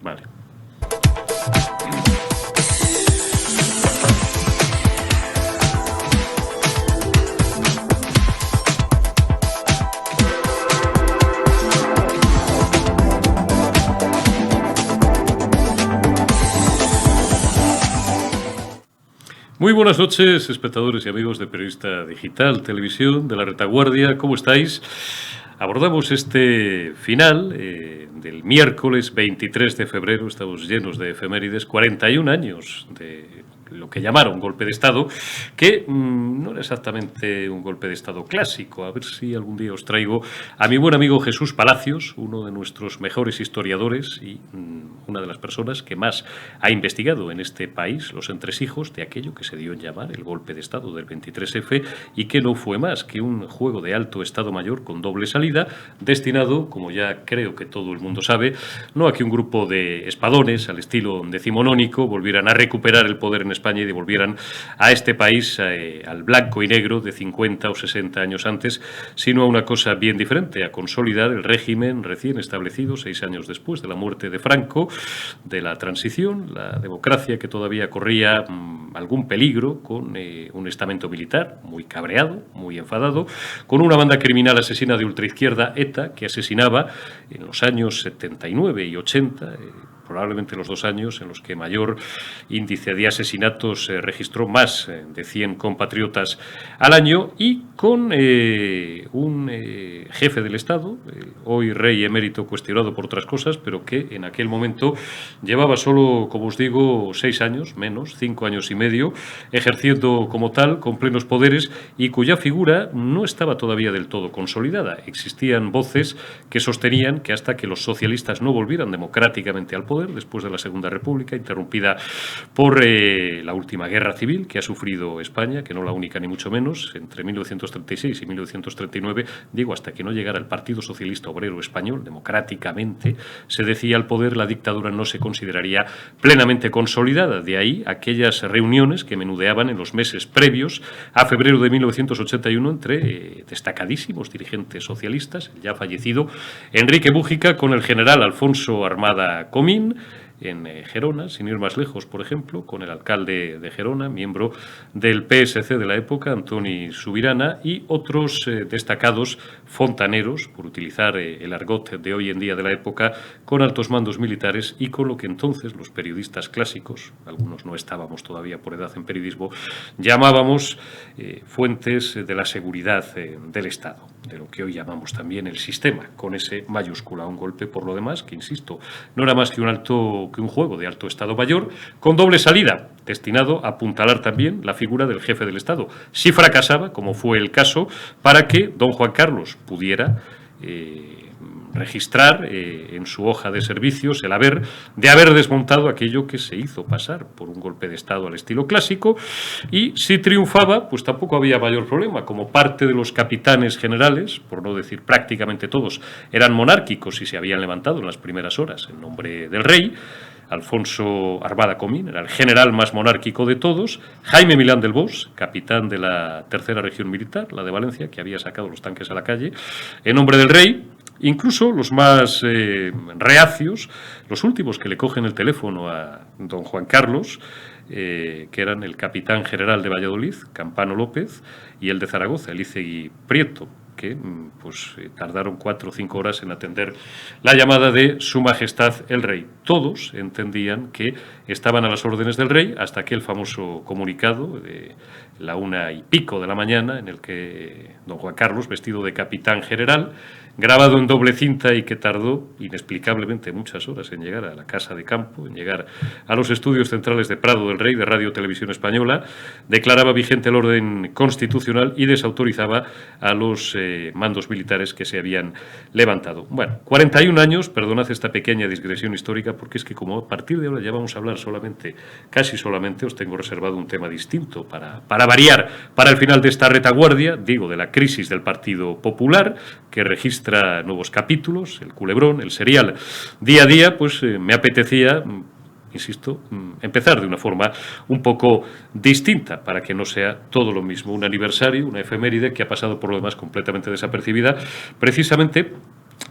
Vale. Muy buenas noches, espectadores y amigos de Periodista Digital, Televisión, de La Retaguardia. ¿Cómo estáis? Abordamos este final del miércoles 23 de febrero. Estamos llenos de efemérides. 41 años de lo que llamaron golpe de Estado, que no era exactamente un golpe de Estado clásico. A ver si algún día os traigo a mi buen amigo Jesús Palacios, uno de nuestros mejores historiadores y una de las personas que más ha investigado en este país los entresijos de aquello que se dio en llamar el golpe de Estado del 23F y que no fue más que un juego de alto Estado Mayor con doble salida, destinado, como ya creo que todo el mundo sabe, no a que un grupo de espadones al estilo decimonónico volvieran a recuperar el poder en España y devolvieran a este país al blanco y negro de 50 o 60 años antes, sino a una cosa bien diferente, a consolidar el régimen recién establecido 6 años después de la muerte de Franco, de la transición, la democracia que todavía corría algún peligro con un estamento militar muy cabreado, muy enfadado, con una banda criminal asesina de ultraizquierda, ETA, que asesinaba en los años 79 y 80, probablemente los 2 años en los que mayor índice de asesinatos registró, más de 100 compatriotas al año, y con un jefe del Estado, hoy rey emérito cuestionado por otras cosas, pero que en aquel momento llevaba solo, como os digo, 6 años, menos, 5 años y medio, ejerciendo como tal, con plenos poderes, y cuya figura no estaba todavía del todo consolidada. Existían voces que sostenían que hasta que los socialistas no volvieran democráticamente al poder, después de la Segunda República, interrumpida por la última guerra civil que ha sufrido España, que no la única ni mucho menos, entre 1936 y 1939, digo, hasta que no llegara el Partido Socialista Obrero Español, democráticamente se decía al poder, la dictadura no se consideraría plenamente consolidada. De ahí aquellas reuniones que menudeaban en los meses previos a febrero de 1981 entre destacadísimos dirigentes socialistas, el ya fallecido Enrique Múgica con el general Alfonso Armada Comín, en Gerona, sin ir más lejos, por ejemplo, con el alcalde de Gerona, miembro del PSC de la época, Antoni Subirana, y otros destacados fontaneros, por utilizar el argot de hoy en día de la época, con altos mandos militares y con lo que entonces los periodistas clásicos, algunos no estábamos todavía por edad en periodismo, llamábamos fuentes de la seguridad del Estado, de lo que hoy llamamos también el sistema, con ese mayúscula, un golpe por lo demás, que insisto, no era más que un juego de alto Estado Mayor con doble salida, destinado a apuntalar también la figura del jefe del Estado. Si fracasaba, como fue el caso, para que don Juan Carlos pudiera registrar en su hoja de servicios el haber desmontado aquello que se hizo pasar por un golpe de Estado al estilo clásico, y si triunfaba, pues tampoco había mayor problema. Como parte de los capitanes generales, por no decir prácticamente todos, eran monárquicos y se habían levantado en las primeras horas en nombre del rey, Alfonso Armada Comín era el general más monárquico de todos, Jaime Milán del Bosch, capitán de la tercera región militar, la de Valencia, que había sacado los tanques a la calle en nombre del rey. Incluso los más reacios, los últimos que le cogen el teléfono a don Juan Carlos, que eran el capitán general de Valladolid, Campano López, y el de Zaragoza, Elízegui Prieto, que tardaron 4 o 5 horas en atender la llamada de Su Majestad el Rey. Todos entendían que estaban a las órdenes del rey, hasta aquel famoso comunicado de la 1:15 de la mañana, en el que don Juan Carlos, vestido de capitán general, grabado en doble cinta y que tardó inexplicablemente muchas horas en llegar a la casa de campo, en llegar a los estudios centrales de Prado del Rey, de Radio Televisión Española, declaraba vigente el orden constitucional y desautorizaba a los mandos militares que se habían levantado. Bueno, 41 años, perdonad esta pequeña digresión histórica, porque es que como a partir de ahora ya vamos a hablar casi solamente, os tengo reservado un tema distinto para variar, para el final de esta retaguardia, digo, de la crisis del Partido Popular, que registra nuevos capítulos, el culebrón, el serial día a día, pues me apetecía, insisto, empezar de una forma un poco distinta para que no sea todo lo mismo, un aniversario, una efeméride que ha pasado por lo demás completamente desapercibida, precisamente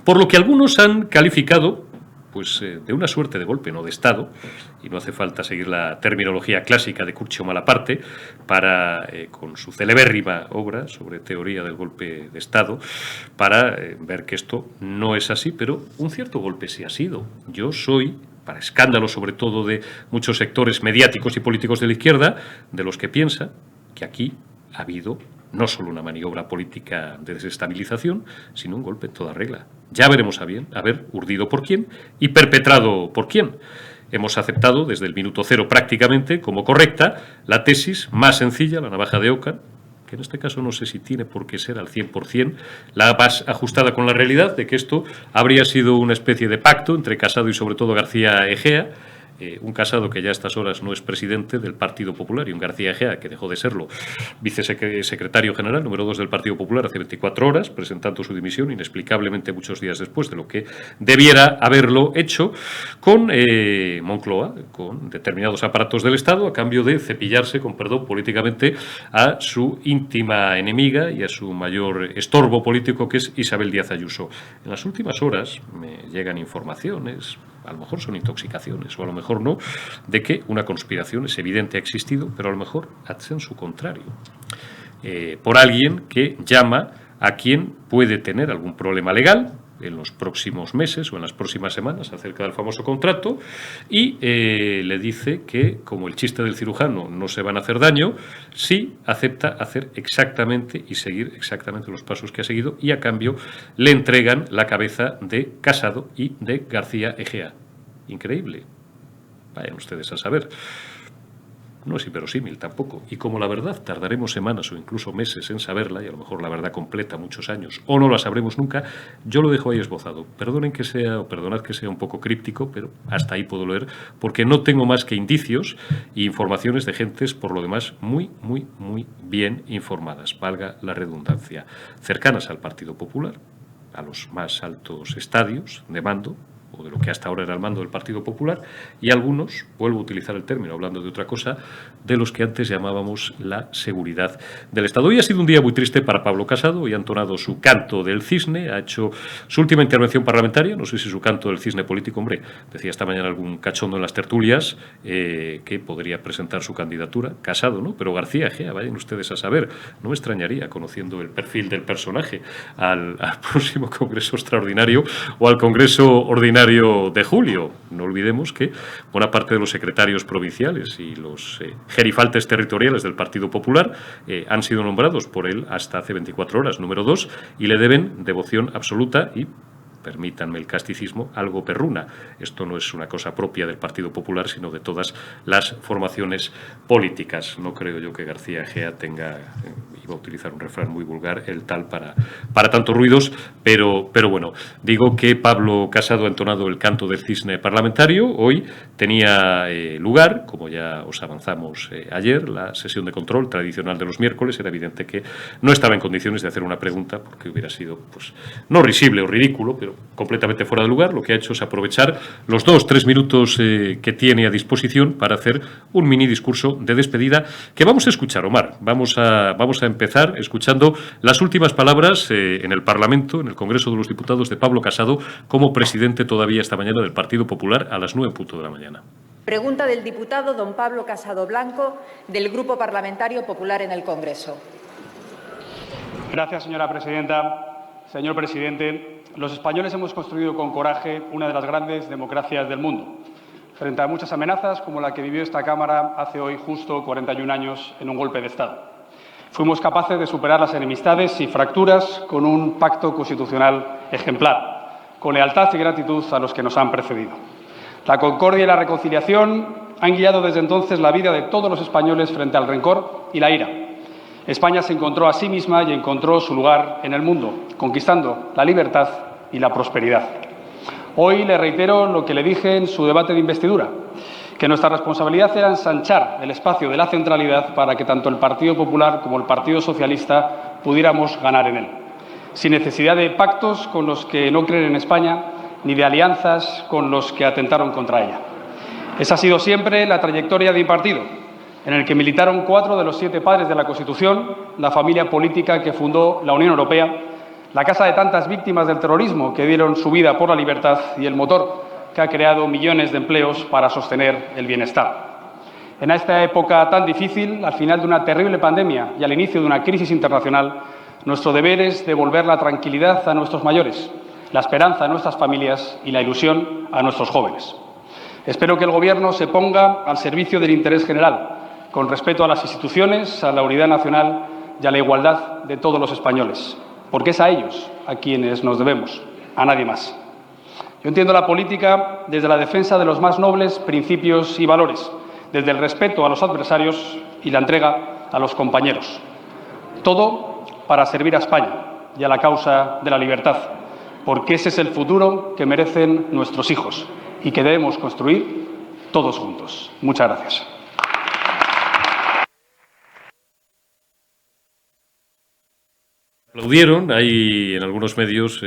por lo que algunos han calificado pues, de una suerte de golpe, no de Estado, y no hace falta seguir la terminología clásica de Curcio Malaparte para, con su celebérrima obra sobre teoría del golpe de Estado, para ver que esto no es así, pero un cierto golpe sí ha sido. Yo soy, para escándalo sobre todo de muchos sectores mediáticos y políticos de la izquierda, de los que piensa que aquí ha habido no solo una maniobra política de desestabilización, sino un golpe en toda regla. Ya veremos a ver urdido por quién y perpetrado por quién. Hemos aceptado desde el minuto cero prácticamente como correcta la tesis más sencilla, la navaja de Ockham, que en este caso no sé si tiene por qué ser al 100%, la más ajustada con la realidad de que esto habría sido una especie de pacto entre Casado y sobre todo García Egea, un Casado que ya a estas horas no es presidente del Partido Popular y un García Egea que dejó de serlo vicesecretario general número 2 del Partido Popular hace 24 horas, presentando su dimisión inexplicablemente muchos días después de lo que debiera haberlo hecho, con Moncloa, con determinados aparatos del Estado, a cambio de cepillarse, con perdón, políticamente a su íntima enemiga y a su mayor estorbo político, que es Isabel Díaz Ayuso. En las últimas horas me llegan informaciones, a lo mejor son intoxicaciones o a lo mejor no, de que una conspiración es evidente, ha existido, pero a lo mejor hacen su contrario. Por alguien que llama a quien puede tener algún problema legal en los próximos meses o en las próximas semanas acerca del famoso contrato y le dice que, como el chiste del cirujano, no se van a hacer daño, sí acepta hacer exactamente y seguir exactamente los pasos que ha seguido y a cambio le entregan la cabeza de Casado y de García Egea. Increíble. Vayan ustedes a saber. No es inverosímil tampoco. Y como la verdad tardaremos semanas o incluso meses en saberla, y a lo mejor la verdad completa muchos años, o no la sabremos nunca, yo lo dejo ahí esbozado. Perdonad que sea un poco críptico, pero hasta ahí puedo leer, porque no tengo más que indicios e informaciones de gentes, por lo demás, muy, muy, muy bien informadas, valga la redundancia, cercanas al Partido Popular, a los más altos estadios de mando, o de lo que hasta ahora era el mando del Partido Popular, y algunos, vuelvo a utilizar el término hablando de otra cosa, de los que antes llamábamos la seguridad del Estado. Hoy ha sido un día muy triste para Pablo Casado, hoy ha entonado su canto del cisne, ha hecho su última intervención parlamentaria, no sé si su canto del cisne político, hombre, decía esta mañana algún cachondo en las tertulias que podría presentar su candidatura, Casado, ¿no? Pero García Egea, vayan ustedes a saber, no me extrañaría, conociendo el perfil del personaje, al próximo Congreso Extraordinario o al Congreso Ordinario de julio. No olvidemos que buena parte de los secretarios provinciales y los gerifaltes territoriales del Partido Popular han sido nombrados por él hasta hace 24 horas, número 2, y le deben devoción absoluta y, permítanme el casticismo, algo perruna. Esto no es una cosa propia del Partido Popular, sino de todas las formaciones políticas. No creo yo que García Egea tenga, iba a utilizar un refrán muy vulgar, el tal para tantos ruidos, pero bueno, digo que Pablo Casado ha entonado el canto del cisne parlamentario. Hoy tenía lugar, como ya os avanzamos ayer, la sesión de control tradicional de los miércoles. Era evidente que no estaba en condiciones de hacer una pregunta, porque hubiera sido, pues, no risible o ridículo, pero completamente fuera de lugar. Lo que ha hecho es aprovechar los 2-3 minutos que tiene a disposición para hacer un mini discurso de despedida que vamos a escuchar, Omar. Vamos a empezar escuchando las últimas palabras en el Parlamento, en el Congreso de los Diputados, de Pablo Casado como presidente todavía esta mañana del Partido Popular a las 9:00 de la mañana. Pregunta del diputado don Pablo Casado Blanco, del Grupo Parlamentario Popular en el Congreso. Gracias, señora presidenta. Señor presidente, los españoles hemos construido con coraje una de las grandes democracias del mundo, frente a muchas amenazas como la que vivió esta Cámara hace hoy justo 41 años en un golpe de Estado. Fuimos capaces de superar las enemistades y fracturas con un pacto constitucional ejemplar, con lealtad y gratitud a los que nos han precedido. La concordia y la reconciliación han guiado desde entonces la vida de todos los españoles frente al rencor y la ira. España se encontró a sí misma y encontró su lugar en el mundo, conquistando la libertad y la prosperidad. Hoy le reitero lo que le dije en su debate de investidura, que nuestra responsabilidad era ensanchar el espacio de la centralidad para que tanto el Partido Popular como el Partido Socialista pudiéramos ganar en él, sin necesidad de pactos con los que no creen en España ni de alianzas con los que atentaron contra ella. Esa ha sido siempre la trayectoria de mi partido, en el que militaron 4 de los 7 padres de la Constitución, la familia política que fundó la Unión Europea, la casa de tantas víctimas del terrorismo que dieron su vida por la libertad y el motor que ha creado millones de empleos para sostener el bienestar. En esta época tan difícil, al final de una terrible pandemia y al inicio de una crisis internacional, nuestro deber es devolver la tranquilidad a nuestros mayores, la esperanza a nuestras familias y la ilusión a nuestros jóvenes. Espero que el Gobierno se ponga al servicio del interés general, con respeto a las instituciones, a la unidad nacional y a la igualdad de todos los españoles, porque es a ellos a quienes nos debemos, a nadie más. Yo entiendo la política desde la defensa de los más nobles principios y valores, desde el respeto a los adversarios y la entrega a los compañeros. Todo para servir a España y a la causa de la libertad, porque ese es el futuro que merecen nuestros hijos y que debemos construir todos juntos. Muchas gracias. Aplaudieron, hay en algunos medios,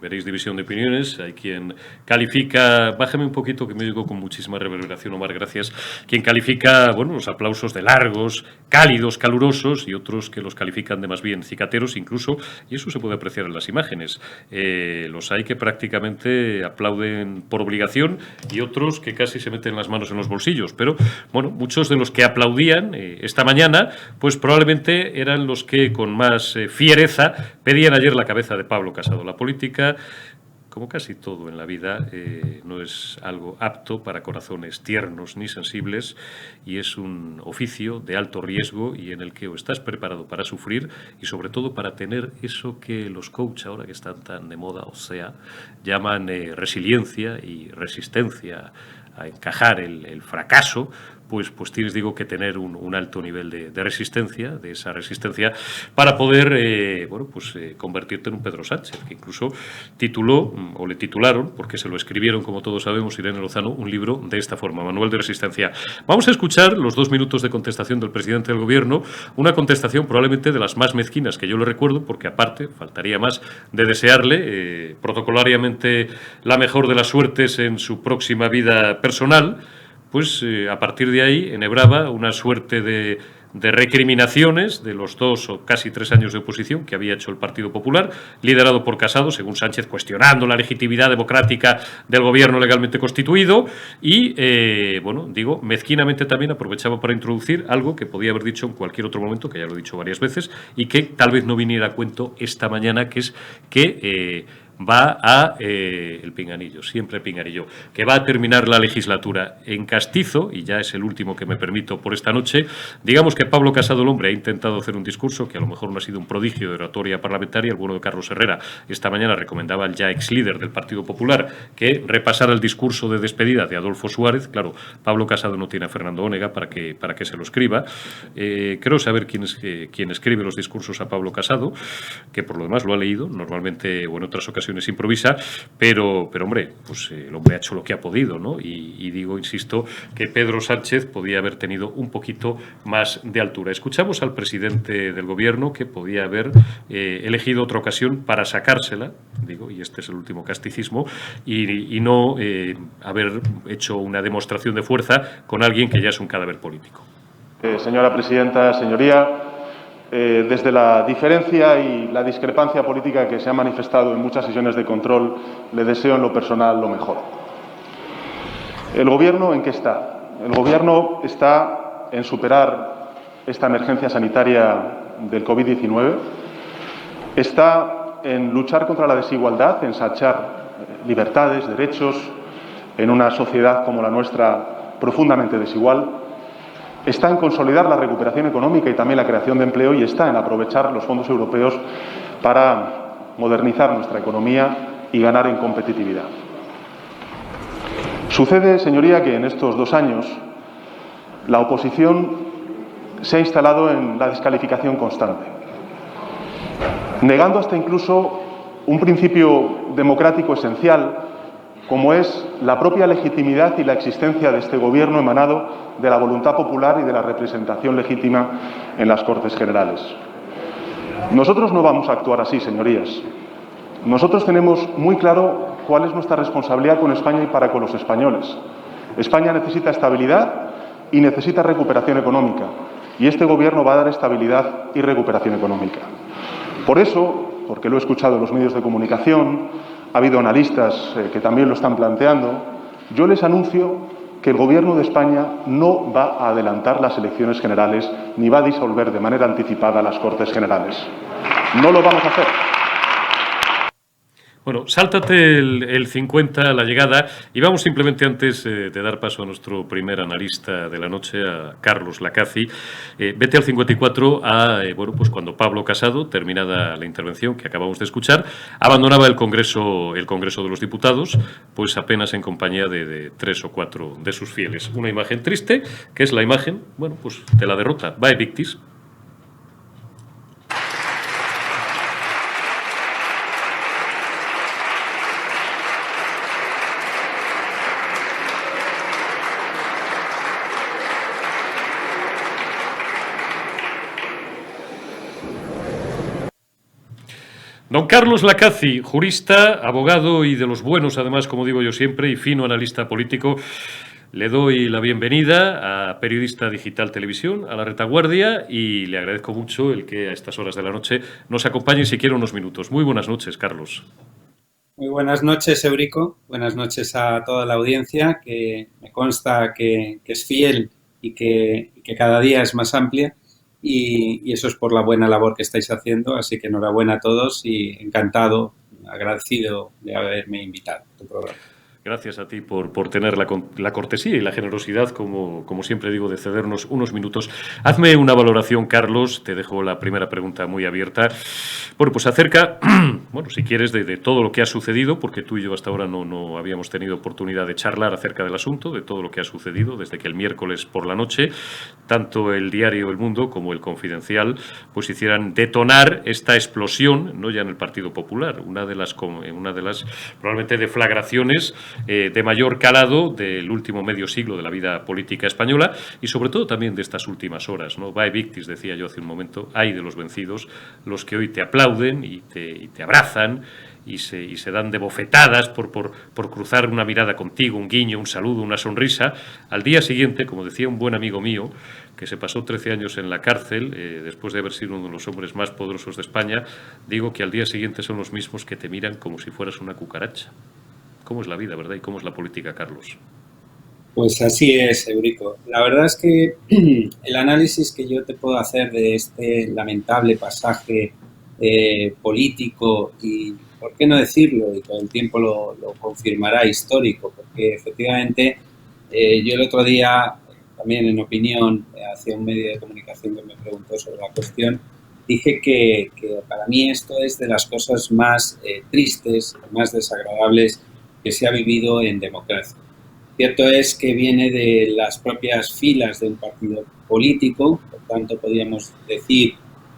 veréis división de opiniones, hay quien califica, bájame un poquito que me digo con muchísima reverberación, Omar, gracias, quien califica, bueno, los aplausos de largos, cálidos, calurosos, y otros que los califican de más bien cicateros incluso, y eso se puede apreciar en las imágenes. Los hay que prácticamente aplauden por obligación y otros que casi se meten las manos en los bolsillos, pero bueno, muchos de los que aplaudían esta mañana, pues probablemente eran los que con más fiereza pedían ayer la cabeza de Pablo Casado. La política, como casi todo en la vida, no es algo apto para corazones tiernos ni sensibles y es un oficio de alto riesgo y en el que o estás preparado para sufrir y sobre todo para tener eso que los coach ahora que están tan de moda, o sea, llaman resiliencia y resistencia a encajar el fracaso, pues tienes, digo, que tener un alto nivel de resistencia, de esa resistencia, para poder, convertirte en un Pedro Sánchez, que incluso tituló, o le titularon, porque se lo escribieron, como todos sabemos, Irene Lozano, un libro de esta forma, Manual de Resistencia. Vamos a escuchar los 2 minutos de contestación del presidente del Gobierno, una contestación probablemente de las más mezquinas que yo le recuerdo, porque aparte, faltaría más de desearle, protocolariamente, la mejor de las suertes en su próxima vida personal. Pues a partir de ahí enhebraba una suerte de recriminaciones de los 2 o casi 3 años de oposición que había hecho el Partido Popular, liderado por Casado, según Sánchez, cuestionando la legitimidad democrática del gobierno legalmente constituido y, mezquinamente también aprovechaba para introducir algo que podía haber dicho en cualquier otro momento, que ya lo he dicho varias veces, y que tal vez no viniera a cuento esta mañana, que es que va a el pinganillo, siempre pinganillo, que va a terminar la legislatura en castizo, y ya es el último que me permito por esta noche. Digamos que Pablo Casado, el hombre, ha intentado hacer un discurso que a lo mejor no ha sido un prodigio de oratoria parlamentaria. El bueno de Carlos Herrera esta mañana recomendaba al ya ex líder del Partido Popular que repasara el discurso de despedida de Adolfo Suárez. Claro, Pablo Casado no tiene a Fernando Onega para que se lo escriba. Creo saber quién escribe los discursos a Pablo Casado, que por lo demás lo ha leído, normalmente o en otras ocasiones improvisa, pero hombre, pues el hombre ha hecho lo que ha podido, ¿no? Y digo, insisto, que Pedro Sánchez podía haber tenido un poquito más de altura. Escuchamos al presidente del Gobierno que podía haber elegido otra ocasión para sacársela, digo, y este es el último casticismo, y no haber hecho una demostración de fuerza con alguien que ya es un cadáver político. Señora presidenta, señoría, desde la diferencia y la discrepancia política que se ha manifestado en muchas sesiones de control, le deseo en lo personal lo mejor. ¿El Gobierno en qué está? El Gobierno está en superar esta emergencia sanitaria del COVID-19, está en luchar contra la desigualdad, en ensanchar libertades, derechos, en una sociedad como la nuestra profundamente desigual. Está en consolidar la recuperación económica y también la creación de empleo y está en aprovechar los fondos europeos para modernizar nuestra economía y ganar en competitividad. Sucede, señoría, que en estos 2 años la oposición se ha instalado en la descalificación constante, negando hasta incluso un principio democrático esencial como es la propia legitimidad y la existencia de este Gobierno emanado de la voluntad popular y de la representación legítima en las Cortes Generales. Nosotros no vamos a actuar así, señorías. Nosotros tenemos muy claro cuál es nuestra responsabilidad con España y para con los españoles. España necesita estabilidad y necesita recuperación económica, y este Gobierno va a dar estabilidad y recuperación económica. Por eso, porque lo he escuchado en los medios de comunicación, ha habido analistas que también lo están planteando, Yo les anuncio que el Gobierno de España no va a adelantar las elecciones generales ni va a disolver de manera anticipada las Cortes Generales. No lo vamos a hacer. Bueno, sáltate el 50 a la llegada y vamos simplemente antes de dar paso a nuestro primer analista de la noche, a Carlos Lacaci, vete al 54 a, bueno, pues cuando Pablo Casado, terminada la intervención que acabamos de escuchar, abandonaba el Congreso de los Diputados, pues apenas en compañía de 3 o 4 de sus fieles. Una imagen triste, que es la imagen, bueno, pues de la derrota. Vae victis. Don Carlos Lacaci, jurista, abogado y de los buenos, además, como digo yo siempre, y fino analista político, le doy la bienvenida a Periodista Digital Televisión, a La Retaguardia, y le agradezco mucho el que a estas horas de la noche nos acompañe siquiera unos minutos. Muy buenas noches, Carlos. Muy buenas noches, Eurico. Buenas noches a toda la audiencia, que me consta que es fiel y que cada día es más amplia. Y eso es por la buena labor que estáis haciendo, así que enhorabuena a todos y encantado, agradecido de haberme invitado a tu programa. Gracias a ti por tener la cortesía y la generosidad, como siempre digo, de cedernos unos minutos. Hazme una valoración, Carlos, te dejo la primera pregunta muy abierta. Bueno, pues acerca, bueno, si quieres, de todo lo que ha sucedido, porque tú y yo hasta ahora no habíamos tenido oportunidad de charlar acerca del asunto, de todo lo que ha sucedido desde que el miércoles por la noche, tanto el diario El Mundo como el Confidencial, pues hicieran detonar esta explosión, no ya en el Partido Popular, una de las probablemente deflagraciones de mayor calado del último medio siglo de la vida política española y sobre todo también de estas últimas horas, ¿no? Vae victis, decía yo hace un momento, hay de los vencidos, los que hoy te aplauden y te abrazan y se dan de bofetadas por cruzar una mirada contigo, un guiño, un saludo, una sonrisa. Al día siguiente, como decía un buen amigo mío, que se pasó 13 años en la cárcel, después de haber sido uno de los hombres más poderosos de España, digo que al día siguiente son los mismos que te miran como si fueras una cucaracha. ¿Cómo es la vida, verdad? ¿Y cómo es la política, Carlos? Pues así es, Eurico. La verdad es que el análisis que yo te puedo hacer de este lamentable pasaje político y, ¿por qué no decirlo? Y todo el tiempo lo confirmará, histórico, porque efectivamente yo el otro día, también en opinión, hacia un medio de comunicación que me preguntó sobre la cuestión, dije que para mí esto es de las cosas más tristes, más desagradables que se ha vivido en democracia. Cierto es que viene de las propias filas de un partido político, por tanto podríamos decir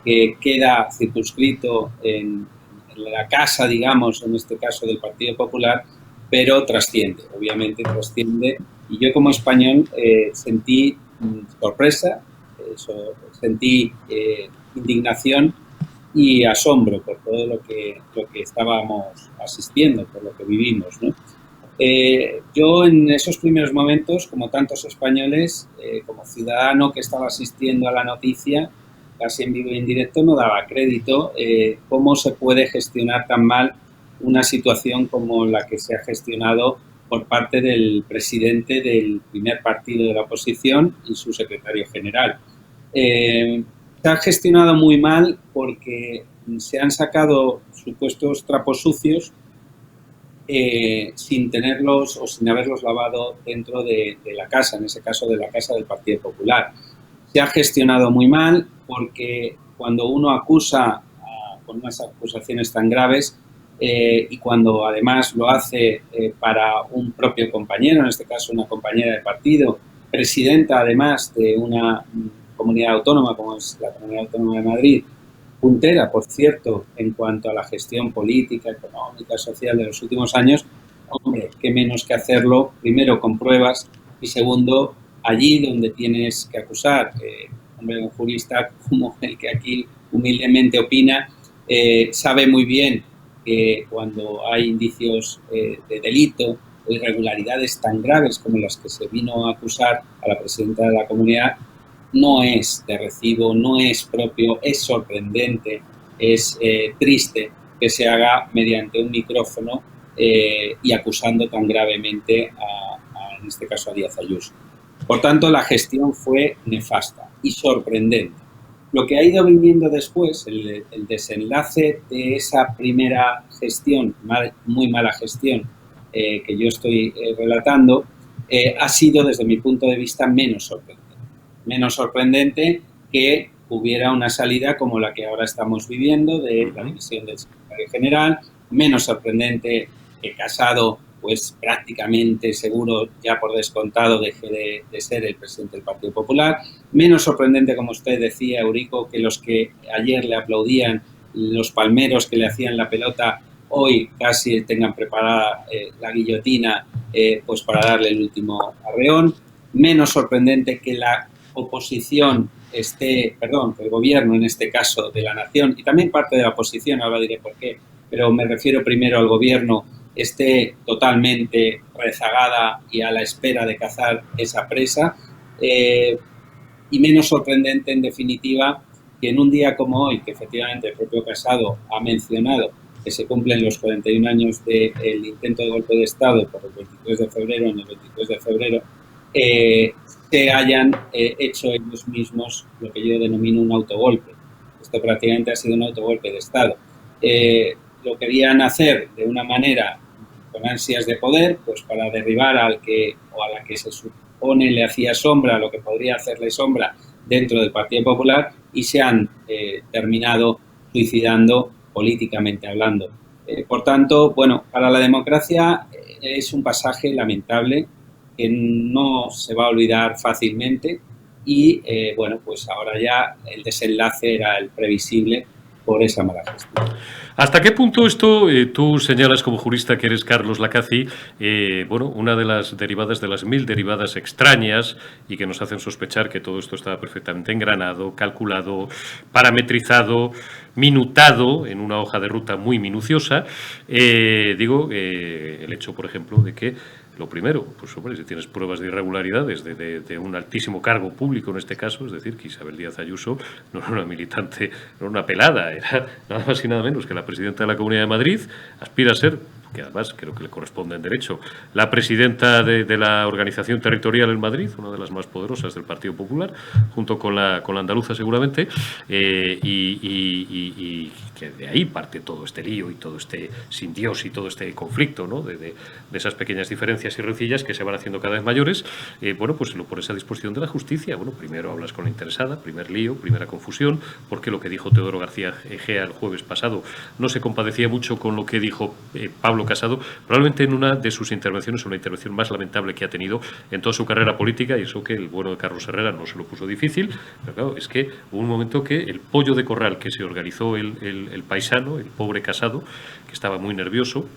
que queda circunscrito en la casa, digamos, en este caso del Partido Popular, pero trasciende, obviamente trasciende. Y yo como español sentí sorpresa, sentí indignación y asombro por todo lo que estábamos asistiendo, por lo que vivimos, ¿no? Yo en esos primeros momentos, como tantos españoles, como ciudadano que estaba asistiendo a la noticia, casi en vivo y en directo, no daba crédito cómo se puede gestionar tan mal una situación como la que se ha gestionado por parte del presidente del primer partido de la oposición y su secretario general. Se ha gestionado muy mal porque se han sacado supuestos trapos sucios sin tenerlos o sin haberlos lavado dentro de la casa, en ese caso de la casa del Partido Popular. Se ha gestionado muy mal porque cuando uno acusa con unas acusaciones tan graves y cuando además lo hace para un propio compañero, en este caso una compañera de partido, presidenta además de una comunidad autónoma como es la Comunidad Autónoma de Madrid, puntera, por cierto, en cuanto a la gestión política, económica, social de los últimos años, hombre, qué menos que hacerlo, primero con pruebas y segundo, allí donde tienes que acusar. Hombre, un jurista como el que aquí humildemente opina, sabe muy bien que cuando hay indicios de delito o irregularidades tan graves como las que se vino a acusar a la presidenta de la comunidad, no es de recibo, no es propio, es sorprendente, es triste que se haga mediante un micrófono y acusando tan gravemente en este caso a Díaz Ayuso. Por tanto, la gestión fue nefasta y sorprendente. Lo que ha ido viniendo después, el desenlace de esa primera gestión, muy mala gestión, que yo estoy relatando, ha sido, desde mi punto de vista, menos sorprendente. Menos sorprendente que hubiera una salida como la que ahora estamos viviendo de la dimisión del secretario general, menos sorprendente que Casado, pues prácticamente seguro, ya por descontado, deje de ser el presidente del Partido Popular, menos sorprendente, como usted decía, Eurico, que los que ayer le aplaudían, los palmeros que le hacían la pelota, hoy casi tengan preparada la guillotina pues para darle el último arreón, menos sorprendente que la oposición que el gobierno, en este caso de la nación, y también parte de la oposición, ahora diré por qué, pero me refiero primero al gobierno, esté totalmente rezagada y a la espera de cazar esa presa, y menos sorprendente, en definitiva, que en un día como hoy, que efectivamente el propio Casado ha mencionado que se cumplen los 41 años del intento de golpe de Estado por el 23 de febrero, en el 23 de febrero, se hayan hecho ellos mismos lo que yo denomino un autogolpe. Esto prácticamente ha sido un autogolpe de Estado. Lo querían hacer de una manera con ansias de poder, pues para derribar al que o a la que se supone le hacía sombra, lo que podría hacerle sombra dentro del Partido Popular, y se han terminado suicidando políticamente hablando. Por tanto, bueno, para la democracia es un pasaje lamentable que no se va a olvidar fácilmente y, bueno, pues ahora ya el desenlace era el previsible por esa mala gestión. ¿Hasta qué punto esto, tú señalas como jurista que eres Carlos Lacaci, bueno, una de las derivadas de las 1000 derivadas extrañas y que nos hacen sospechar que todo esto estaba perfectamente engranado, calculado, parametrizado, minutado en una hoja de ruta muy minuciosa? El hecho, por ejemplo, de que lo primero, pues hombre, si tienes pruebas de irregularidades de un altísimo cargo público en este caso, es decir, que Isabel Díaz Ayuso no era una militante, no era una pelada, era nada más y nada menos que la presidenta de la Comunidad de Madrid, aspira a ser, que además creo que le corresponde en derecho, la presidenta de la organización territorial en Madrid, una de las más poderosas del Partido Popular, junto con la andaluza seguramente, y que de ahí parte todo este lío y todo este sin Dios y todo este conflicto, ¿no? de esas pequeñas diferencias y rencillas que se van haciendo cada vez mayores, bueno, pues por esa disposición de la justicia. Bueno, primero hablas con la interesada, primer lío, primera confusión, porque lo que dijo Teodoro García Egea el jueves pasado no se compadecía mucho con lo que dijo Pablo Casado, probablemente en una de sus intervenciones, una intervención más lamentable que ha tenido en toda su carrera política, y eso que el bueno de Carlos Herrera no se lo puso difícil, pero claro, es que hubo un momento que el pollo de corral que se organizó el paisano, el pobre Casado, que estaba muy nervioso,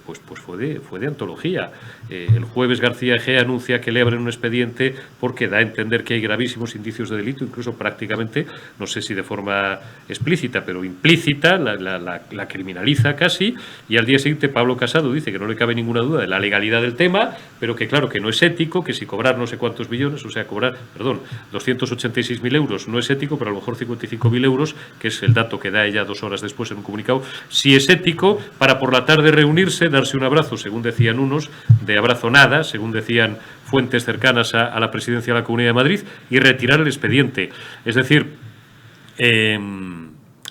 pues fue de antología. El jueves García Egea anuncia que le abren un expediente porque da a entender que hay gravísimos indicios de delito, incluso prácticamente, no sé si de forma explícita, pero implícita, la criminaliza casi, y al día siguiente Pablo Casado dice que no le cabe ninguna duda de la legalidad del tema, pero que claro, que no es ético, que si cobrar no sé cuántos millones, o sea, cobrar, 286.000 euros no es ético, pero a lo mejor 55.000 euros, que es el dato que da ella 2 horas después en un comunicado, sí es ético, para por la tarde reunirse, darse un abrazo, según decían unos, de abrazo nada, según decían fuentes cercanas a la presidencia de la Comunidad de Madrid, y retirar el expediente. Es decir,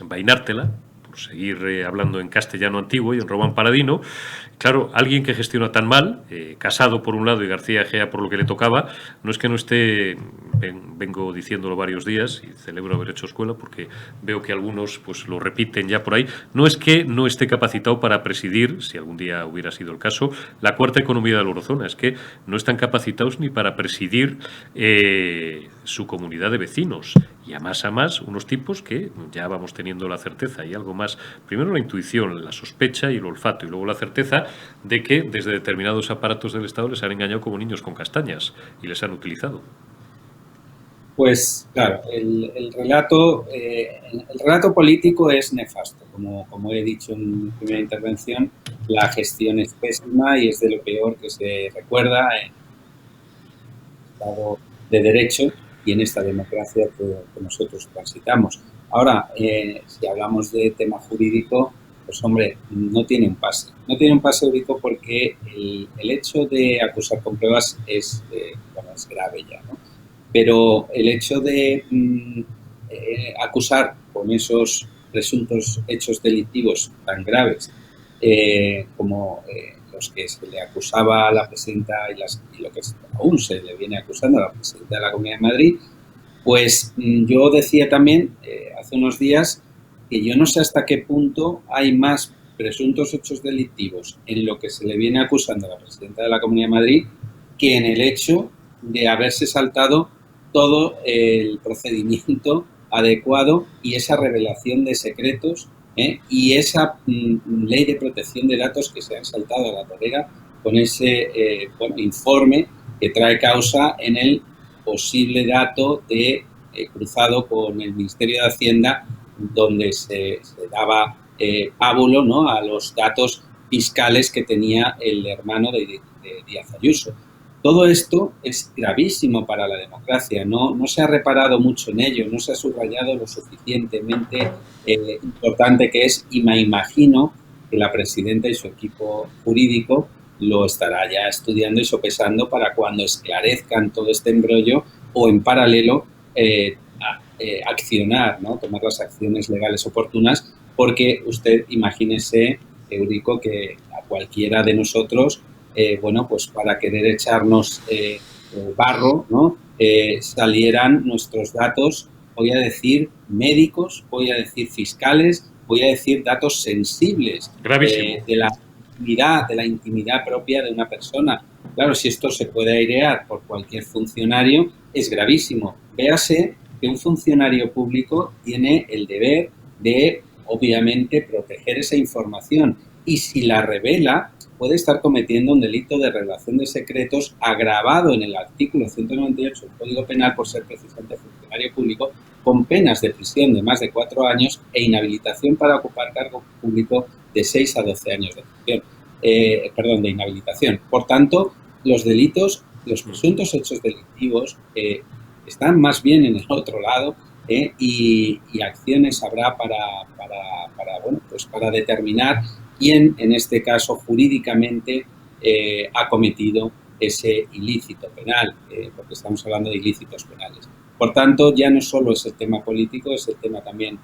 vainártela, por seguir hablando en castellano antiguo y en román paladino. Claro, alguien que gestiona tan mal, Casado por un lado y García Egea por lo que le tocaba, no es que no esté, vengo diciéndolo varios días y celebro haber hecho escuela porque veo que algunos pues lo repiten ya por ahí, no es que no esté capacitado para presidir, si algún día hubiera sido el caso, la cuarta economía de la eurozona, es que no están capacitados ni para presidir su comunidad de vecinos. Y a más, unos tipos que ya vamos teniendo la certeza y algo más, primero la intuición, la sospecha y el olfato, y luego la certeza de que desde determinados aparatos del Estado les han engañado como niños con castañas y les han utilizado. Pues claro, el relato político es nefasto, como he dicho en mi primera intervención, la gestión es pésima y es de lo peor que se recuerda en el Estado de Derecho y en esta democracia que nosotros transitamos. Ahora, si hablamos de tema jurídico, Pues hombre, no tiene un pase. No tiene un pase, Eurico, porque el hecho de acusar con pruebas es grave ya, ¿no? Pero el hecho de acusar con esos presuntos hechos delictivos tan graves como los que se le acusaba a la presidenta y lo que aún se le viene acusando a la presidenta de la Comunidad de Madrid, pues yo decía también hace unos días que yo no sé hasta qué punto hay más presuntos hechos delictivos en lo que se le viene acusando a la presidenta de la Comunidad de Madrid que en el hecho de haberse saltado todo el procedimiento adecuado y esa revelación de secretos y esa ley de protección de datos que se han saltado a la torera con ese informe que trae causa en el posible dato de cruzado con el Ministerio de Hacienda, donde se daba pábulo, ¿no?, a los datos fiscales que tenía el hermano de Díaz Ayuso. Todo esto es gravísimo para la democracia, no se ha reparado mucho en ello, no se ha subrayado lo suficientemente importante que es, y me imagino que la presidenta y su equipo jurídico lo estará ya estudiando y sopesando para cuando esclarezcan todo este embrollo o en paralelo accionar, ¿no?, tomar las acciones legales oportunas, porque usted imagínese, Eurico, que a cualquiera de nosotros pues para querer echarnos barro, ¿no?, salieran nuestros datos, voy a decir médicos, voy a decir fiscales, voy a decir datos sensibles de la intimidad propia de una persona. Claro, si esto se puede airear por cualquier funcionario, es gravísimo. Véase que un funcionario público tiene el deber de, obviamente, proteger esa información y si la revela, puede estar cometiendo un delito de revelación de secretos agravado en el artículo 198 del Código Penal por ser precisamente funcionario público, con penas de prisión de más de 4 años e inhabilitación para ocupar cargo público de 6 a 12 años de prisión. De inhabilitación. Por tanto, los delitos, los presuntos hechos delictivos están más bien en el otro lado y acciones habrá para determinar quién, en este caso jurídicamente, ha cometido ese ilícito penal, porque estamos hablando de ilícitos penales. Por tanto, ya no solo es el tema político, es el tema también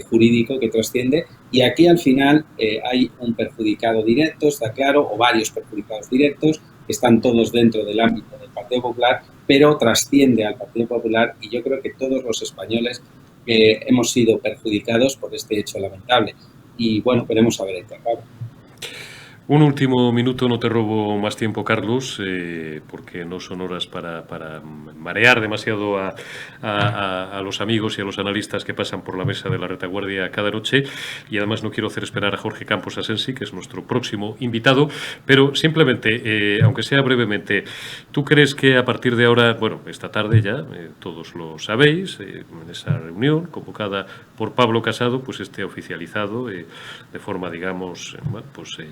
jurídico que trasciende y aquí al final hay un perjudicado directo, está claro, o varios perjudicados directos, que están todos dentro del ámbito del Partido Popular, pero trasciende al Partido Popular y yo creo que todos los españoles hemos sido perjudicados por este hecho lamentable. Y bueno, veremos a ver el acaba. Un último minuto, no te robo más tiempo, Carlos, porque no son horas para marear demasiado a los amigos y a los analistas que pasan por la mesa de la retaguardia cada noche, y además no quiero hacer esperar a Jorge Campos Asensi, que es nuestro próximo invitado, pero simplemente, aunque sea brevemente, ¿tú crees que a partir de ahora, bueno, esta tarde ya, todos lo sabéis, en esa reunión convocada por Pablo Casado, pues esté oficializado de forma, digamos,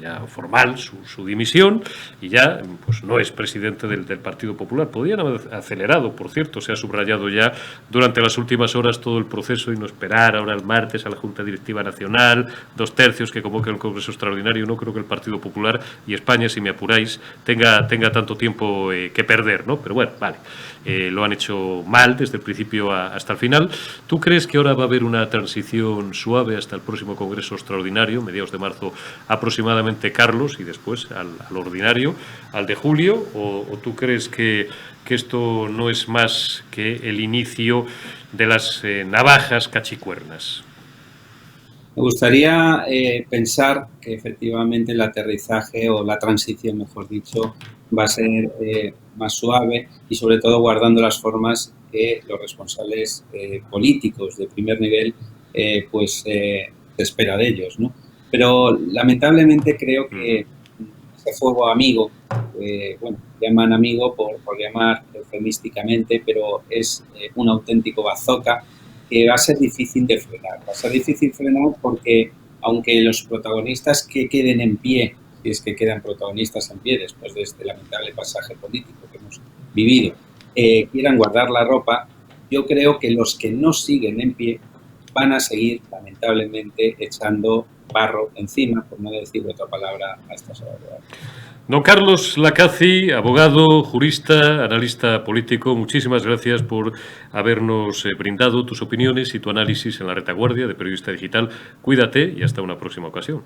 ya formal su dimisión y ya pues no es presidente del Partido Popular? Podrían haber acelerado, por cierto, se ha subrayado ya durante las últimas horas todo el proceso y no esperar ahora el martes a la Junta Directiva Nacional, 2/3 que convoque el Congreso Extraordinario. No creo que el Partido Popular y España, si me apuráis, tenga tanto tiempo que perder, ¿no? Pero bueno, vale. Lo han hecho mal desde el principio hasta el final. ¿Tú crees que ahora va a haber una transición suave hasta el próximo Congreso Extraordinario, mediados de marzo aproximadamente, Carlos, y después al ordinario, al de julio? ¿O tú crees que esto no es más que el inicio de las navajas cachicuernas? Me gustaría pensar que efectivamente el aterrizaje o la transición, mejor dicho, va a ser más suave y sobre todo guardando las formas que los responsables políticos de primer nivel se espera de ellos, ¿no? Pero lamentablemente creo que ese fuego amigo, llaman amigo por llamar eufemísticamente, pero es un auténtico bazooka que va a ser difícil de frenar. Va a ser difícil frenar porque aunque los protagonistas que queden en pie, si es que quedan protagonistas en pie después de este lamentable pasaje político que hemos vivido, quieran guardar la ropa, yo creo que los que no siguen en pie van a seguir, lamentablemente, echando barro encima, por no decir otra palabra, a estas horas. Don Carlos Lacaci, abogado, jurista, analista político, muchísimas gracias por habernos brindado tus opiniones y tu análisis en La Retaguardia de Periodista Digital. Cuídate y hasta una próxima ocasión.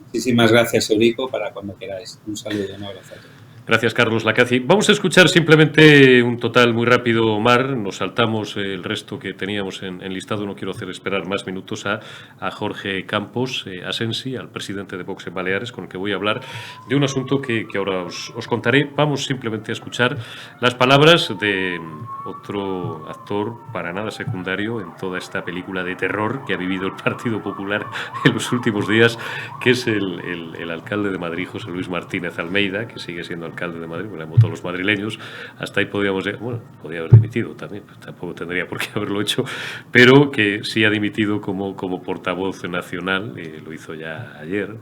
Muchísimas gracias, Eurico, para cuando queráis. Un saludo y un abrazo a todos. Gracias, Carlos Lacaci. Vamos a escuchar simplemente un total muy rápido, Omar. Nos saltamos el resto que teníamos en listado. No quiero hacer esperar más minutos a Jorge Campos Asensi, al presidente de Vox en Baleares, con el que voy a hablar de un asunto que ahora os contaré. Vamos simplemente a escuchar las palabras de otro actor para nada secundario en toda esta película de terror que ha vivido el Partido Popular en los últimos días, que es el alcalde de Madrid, José Luis Martínez Almeida, que sigue siendo alcalde de Madrid, le han votado los madrileños, hasta ahí podíamos, bueno, podía haber dimitido también, pues tampoco tendría por qué haberlo hecho, pero que sí ha dimitido como portavoz nacional, lo hizo ya ayer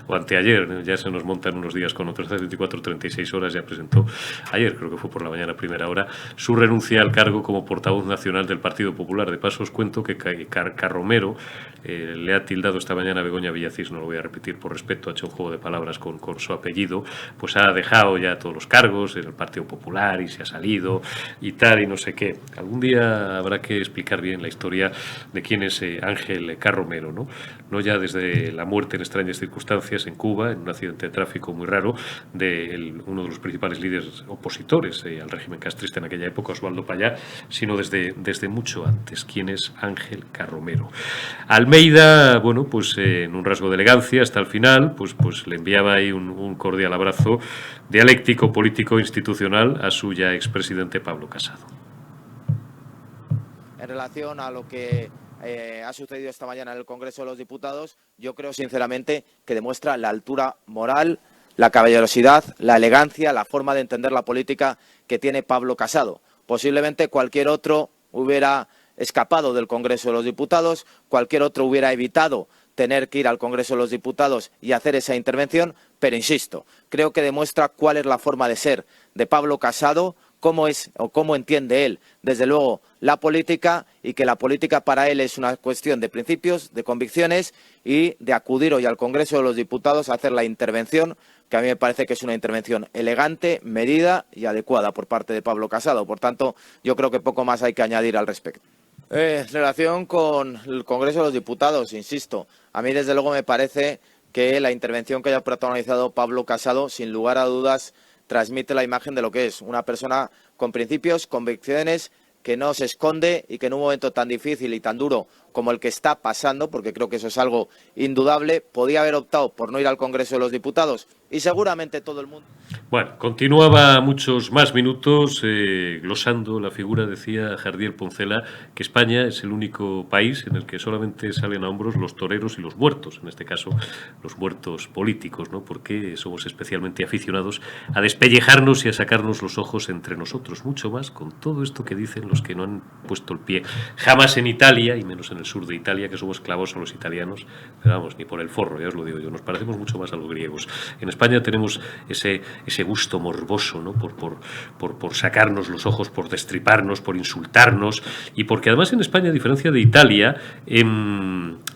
o anteayer, ¿no? Ya se nos montan unos días con otros 24, 36 horas, ya presentó ayer, creo que fue por la mañana, primera hora, su renuncia al cargo como portavoz nacional del Partido Popular. De paso os cuento que Carromero le ha tildado esta mañana a Begoña Villacís, no lo voy a repetir por respeto, ha hecho un juego de palabras con su apellido, pues ha dejado ya todos los cargos en el Partido Popular y se ha salido y tal y no sé qué. Algún día habrá que explicar bien la historia de quién es Ángel Carromero, no ya desde la muerte en extrañas circunstancias en Cuba, en un accidente de tráfico muy raro, de uno de los principales líderes opositores al régimen castrista en aquella época, Osvaldo Payá, sino desde mucho antes. ¿Quién es Ángel Carromero? Almeida, bueno, pues en un rasgo de elegancia hasta el final, pues le enviaba ahí un cordial abrazo dialéctico, político, institucional a su ya expresidente Pablo Casado. En relación a lo que ha sucedido esta mañana en el Congreso de los Diputados, yo creo sinceramente que demuestra la altura moral, la caballerosidad, la elegancia, la forma de entender la política que tiene Pablo Casado. Posiblemente cualquier otro hubiera escapado del Congreso de los Diputados, cualquier otro hubiera evitado tener que ir al Congreso de los Diputados y hacer esa intervención, pero insisto, creo que demuestra cuál es la forma de ser de Pablo Casado, cómo es o cómo entiende él, desde luego, la política, y que la política para él es una cuestión de principios, de convicciones y de acudir hoy al Congreso de los Diputados a hacer la intervención, que a mí me parece que es una intervención elegante, medida y adecuada por parte de Pablo Casado. Por tanto, yo creo que poco más hay que añadir al respecto. En relación con el Congreso de los Diputados, insisto, a mí desde luego me parece que la intervención que haya protagonizado Pablo Casado, sin lugar a dudas, transmite la imagen de lo que es una persona con principios, convicciones, que no se esconde y que en un momento tan difícil y tan duro como el que está pasando, porque creo que eso es algo indudable, podía haber optado por no ir al Congreso de los Diputados y seguramente todo el mundo. Bueno, continuaba muchos más minutos glosando la figura, decía Jardiel Poncela, que España es el único país en el que solamente salen a hombros los toreros y los muertos, en este caso los muertos políticos, ¿no? Porque somos especialmente aficionados a despellejarnos y a sacarnos los ojos entre nosotros, mucho más con todo esto que dicen los que no han puesto el pie jamás en Italia, y menos en el sur de Italia, que somos esclavos a los italianos, pero vamos, ni por el forro, ya os lo digo yo, nos parecemos mucho más a los griegos. En España tenemos ese gusto morboso, ¿no? por sacarnos los ojos, por destriparnos, por insultarnos, y porque además en España, a diferencia de Italia,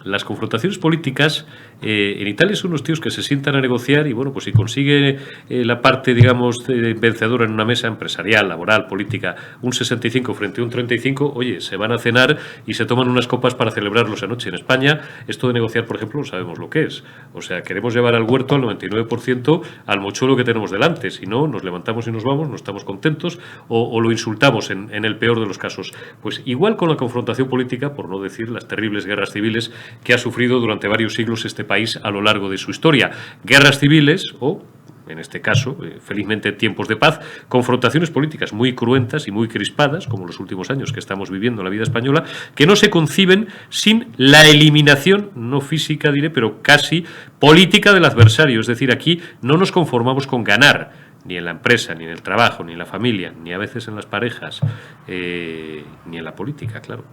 las confrontaciones políticas, en Italia son unos tíos que se sientan a negociar y, bueno, pues si consigue la parte, digamos, vencedora en una mesa empresarial, laboral, política, un 65 frente a un 35, oye, se van a cenar y se toman unas copas para celebrarlo esa noche. En España, esto de negociar, por ejemplo, no sabemos lo que es. O sea, queremos llevar al huerto al 99% al mochuelo que tenemos delante. Si no, nos levantamos y nos vamos, no estamos contentos o lo insultamos en el peor de los casos. Pues igual con la confrontación política, por no decir las terribles guerras civiles que ha sufrido durante varios siglos este país a lo largo de su historia. Guerras civiles o, en este caso, felizmente tiempos de paz, confrontaciones políticas muy cruentas y muy crispadas, como los últimos años que estamos viviendo en la vida española, que no se conciben sin la eliminación, no física diré, pero casi política del adversario. Es decir, aquí no nos conformamos con ganar, ni en la empresa, ni en el trabajo, ni en la familia, ni a veces en las parejas, ni en la política, claro.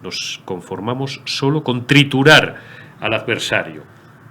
Nos conformamos solo con triturar al adversario.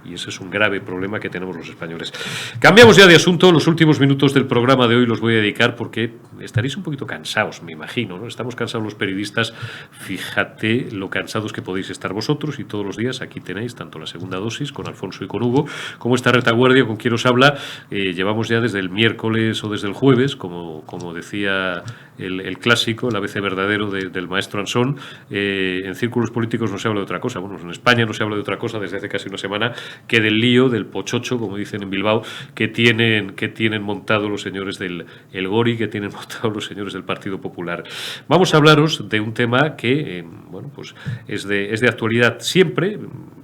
y ese es un grave problema que tenemos los españoles. Cambiamos ya de asunto. Los últimos minutos del programa de hoy los voy a dedicar porque estaréis un poquito cansados, me imagino, ¿no? Estamos cansados los periodistas. Fíjate lo cansados que podéis estar vosotros, y todos los días aquí tenéis tanto la segunda dosis con Alfonso y con Hugo, como esta retaguardia con quien os habla. Llevamos ya desde el miércoles o desde el jueves, como decía el clásico, el ABC verdadero del maestro Ansón. En círculos políticos no se habla de otra cosa. Bueno, en España no se habla de otra cosa desde hace casi una semana que del lío, del pochocho, como dicen en Bilbao, que tienen montado los señores del Gori, que tienen montado los señores del Partido Popular. Vamos a hablaros de un tema que, bueno, pues es de actualidad siempre.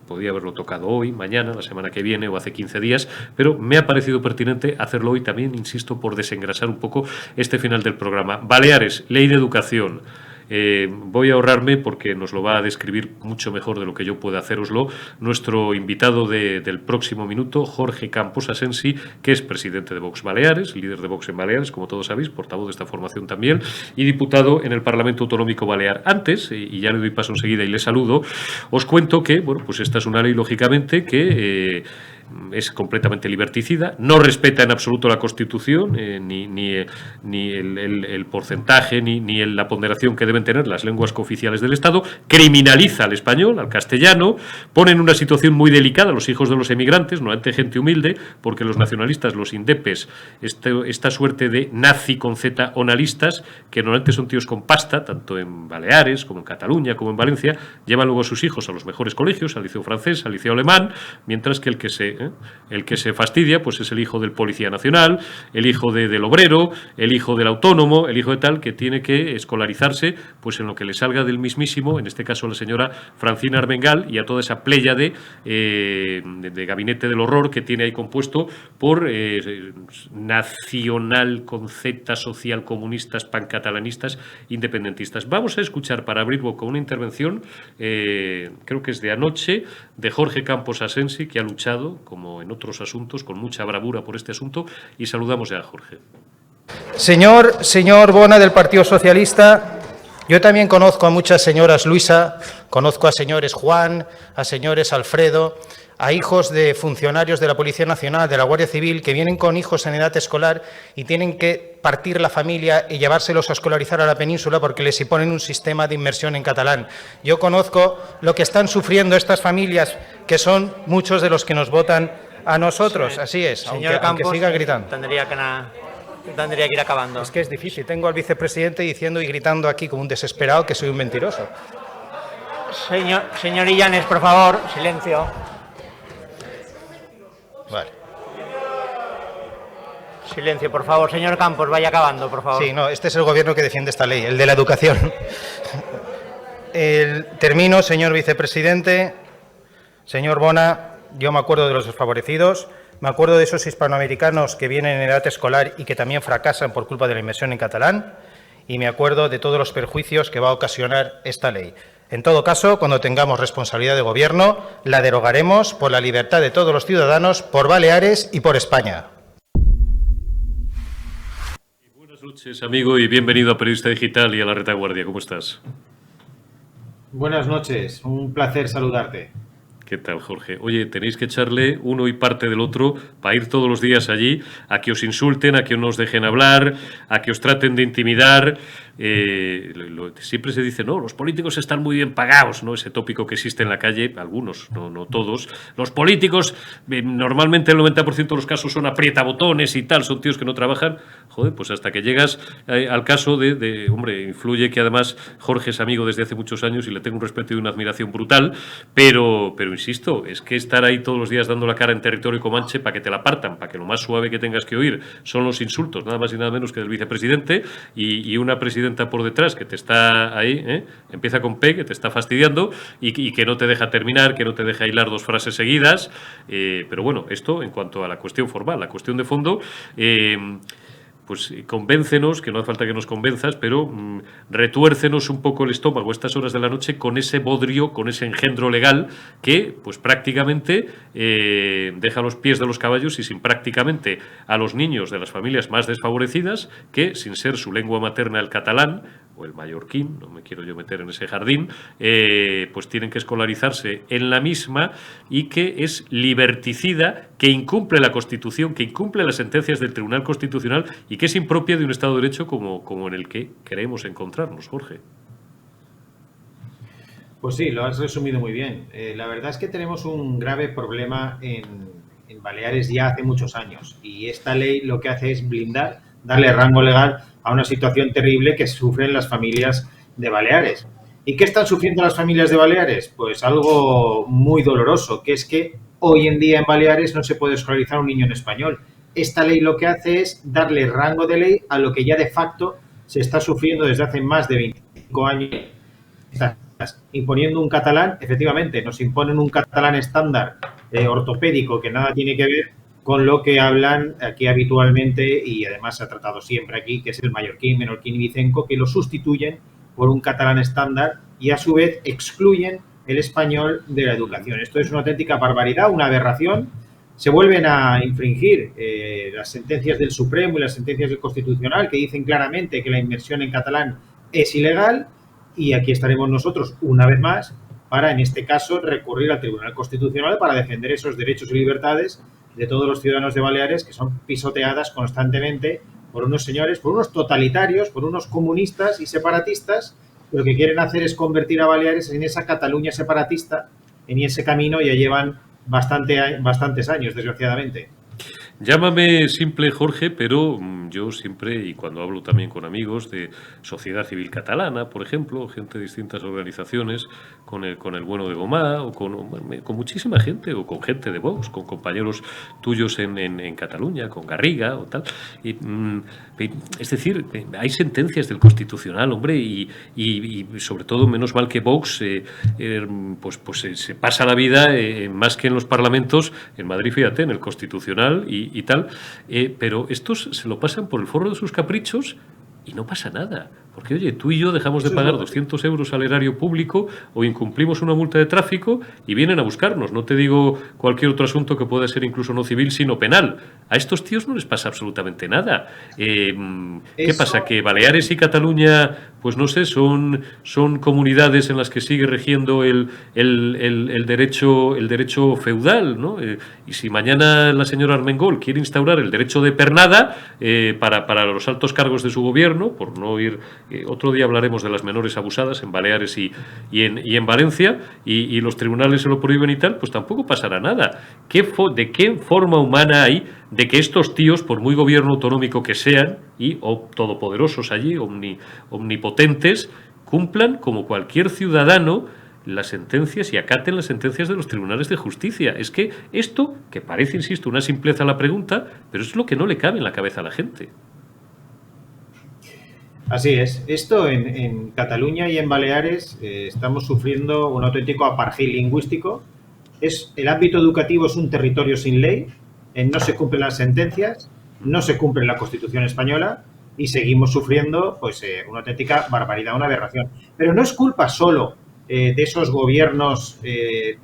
Podía haberlo tocado hoy, mañana, la semana que viene o hace 15 días, pero me ha parecido pertinente hacerlo hoy también, insisto, por desengrasar un poco este final del programa. Baleares, ley de educación. Voy a ahorrarme, porque nos lo va a describir mucho mejor de lo que yo pueda hacéroslo, nuestro invitado del próximo minuto, Jorge Campos Asensi, que es presidente de Vox Baleares, líder de Vox en Baleares, como todos sabéis, portavoz de esta formación también, y diputado en el Parlamento Autonómico Balear. Antes, y ya le doy paso enseguida y le saludo, os cuento que, bueno, pues esta es una ley, lógicamente, que es completamente liberticida, no respeta en absoluto la Constitución, ni el porcentaje, ni la ponderación que deben tener las lenguas cooficiales del Estado, criminaliza al español, al castellano, pone en una situación muy delicada a los hijos de los emigrantes, normalmente gente humilde, porque los nacionalistas, los indepes, esta suerte de nazi con Z onalistas, que normalmente son tíos con pasta, tanto en Baleares como en Cataluña como en Valencia, llevan luego a sus hijos a los mejores colegios, al liceo francés, al liceo alemán, mientras que el que se fastidia pues es el hijo del policía nacional, el hijo del obrero, el hijo del autónomo, el hijo de tal, que tiene que escolarizarse pues en lo que le salga del mismísimo, en este caso la señora Francina Armengal, y a toda esa pléyade de gabinete del horror que tiene ahí compuesto por nacional con Z, social comunistas, pancatalanistas, independentistas. Vamos a escuchar, para abrir boca, una intervención, creo que es de anoche, de Jorge Campos Asensi, que ha luchado, como en otros asuntos, con mucha bravura por este asunto, y saludamos ya a Jorge. Señor Bona, del Partido Socialista, yo también conozco a muchas señoras Luisa, conozco a señores Juan, a señores Alfredo, a hijos de funcionarios de la Policía Nacional, de la Guardia Civil, que vienen con hijos en edad escolar y tienen que partir la familia y llevárselos a escolarizar a la península porque les imponen un sistema de inmersión en catalán. Yo conozco lo que están sufriendo estas familias, que son muchos de los que nos votan a nosotros. Sí, así es, aunque siga gritando. Tendría que ir acabando. Es que es difícil. Tengo al vicepresidente diciendo y gritando aquí como un desesperado que soy un mentiroso. Señor Illanes, por favor, silencio. Vale. Silencio, por favor. Señor Campos, vaya acabando, por favor. Sí, no, este es el gobierno que defiende esta ley, el de la educación. Termino, señor vicepresidente. Señor Bona, yo me acuerdo de los desfavorecidos, me acuerdo de esos hispanoamericanos que vienen en edad escolar y que también fracasan por culpa de la inmersión en catalán, y me acuerdo de todos los perjuicios que va a ocasionar esta ley. En todo caso, cuando tengamos responsabilidad de gobierno, la derogaremos por la libertad de todos los ciudadanos, por Baleares y por España. Buenas noches, amigo, y bienvenido a Periodista Digital y a La Retaguardia. ¿Cómo estás? Buenas noches, un placer saludarte. ¿Qué tal, Jorge? Oye, tenéis que echarle uno y parte del otro para ir todos los días allí, a que os insulten, a que no os dejen hablar, a que os traten de intimidar. Siempre se dice, no, los políticos están muy bien pagados, ¿no? Ese tópico que existe en la calle, algunos, no todos. Los políticos, normalmente el 90% de los casos son aprietabotones y tal, son tíos que no trabajan. Joder, pues hasta que llegas al caso hombre, influye que además Jorge es amigo desde hace muchos años y le tengo un respeto y una admiración brutal, pero insisto, es que estar ahí todos los días dando la cara en territorio comanche para que te la partan, para que lo más suave que tengas que oír son los insultos, nada más y nada menos que del vicepresidente, y una presidenta por detrás que te está ahí, empieza con P, que te está fastidiando y que no te deja terminar, que no te deja hilar dos frases seguidas, pero bueno, esto en cuanto a la cuestión formal. La cuestión de fondo, pues convéncenos, que no hace falta que nos convenzas, pero retuércenos un poco el estómago a estas horas de la noche con ese bodrio, con ese engendro legal que pues prácticamente deja a los pies de los caballos y sin prácticamente a los niños de las familias más desfavorecidas, que sin ser su lengua materna el catalán, o el mallorquín, no me quiero yo meter en ese jardín, pues tienen que escolarizarse en la misma y que es liberticida, que incumple la Constitución, que incumple las sentencias del Tribunal Constitucional y que es impropia de un Estado de Derecho como en el que queremos encontrarnos, Jorge. Pues sí, lo has resumido muy bien. La verdad es que tenemos un grave problema en Baleares ya hace muchos años y esta ley lo que hace es blindar, darle rango legal a una situación terrible que sufren las familias de Baleares. ¿Y qué están sufriendo las familias de Baleares? Pues algo muy doloroso, que es que hoy en día en Baleares no se puede escolarizar a un niño en español. Esta ley lo que hace es darle rango de ley a lo que ya de facto se está sufriendo desde hace más de 25 años. Imponiendo un catalán, efectivamente, nos imponen un catalán estándar ortopédico que nada tiene que ver con lo que hablan aquí habitualmente y además se ha tratado siempre aquí, que es el mallorquín, menorquín y vicenco, que lo sustituyen por un catalán estándar y a su vez excluyen el español de la educación. Esto es una auténtica barbaridad, una aberración. Se vuelven a infringir las sentencias del Supremo y las sentencias del Constitucional que dicen claramente que la inmersión en catalán es ilegal y aquí estaremos nosotros una vez más para, en este caso, recurrir al Tribunal Constitucional para defender esos derechos y libertades de todos los ciudadanos de Baleares que son pisoteadas constantemente por unos señores, por unos totalitarios, por unos comunistas y separatistas que lo que quieren hacer es convertir a Baleares en esa Cataluña separatista. En ese camino ya llevan bastantes años, desgraciadamente. Llámame simple, Jorge, pero yo siempre, y cuando hablo también con amigos de sociedad civil catalana, por ejemplo, gente de distintas organizaciones, con el bueno de Gomá, o con muchísima gente, o con gente de Vox, con compañeros tuyos en Cataluña, con Garriga o tal. Es decir, hay sentencias del Constitucional, hombre, y sobre todo, menos mal que Vox pues se pasa la vida, más que en los parlamentos, en Madrid, fíjate, en el Constitucional y tal, pero estos se lo pasan por el forro de sus caprichos y no pasa nada. Porque, oye, tú y yo dejamos de pagar 200 euros al erario público o incumplimos una multa de tráfico y vienen a buscarnos. No te digo cualquier otro asunto que pueda ser incluso no civil, sino penal. A estos tíos no les pasa absolutamente nada. ¿Qué pasa? ¿Que Baleares y Cataluña, pues no sé, son comunidades en las que sigue regiendo el derecho feudal, ¿no? Y si mañana la señora Armengol quiere instaurar el derecho de pernada para los altos cargos de su gobierno, por no ir... otro día hablaremos de las menores abusadas en Baleares y en Valencia, y los tribunales se lo prohíben y tal, pues tampoco pasará nada. ¿De qué forma humana hay de que estos tíos, por muy gobierno autonómico que sean, o todopoderosos allí, omnipotentes, cumplan como cualquier ciudadano las sentencias y acaten las sentencias de los tribunales de justicia? Es que esto, que parece, insisto, una simpleza a la pregunta, pero es lo que no le cabe en la cabeza a la gente. Así es. Esto en Cataluña y en Baleares estamos sufriendo un auténtico apartheid lingüístico. El ámbito educativo es un territorio sin ley, no se cumplen las sentencias, no se cumple la Constitución española y seguimos sufriendo pues una auténtica barbaridad, una aberración. Pero no es culpa solo de esos gobiernos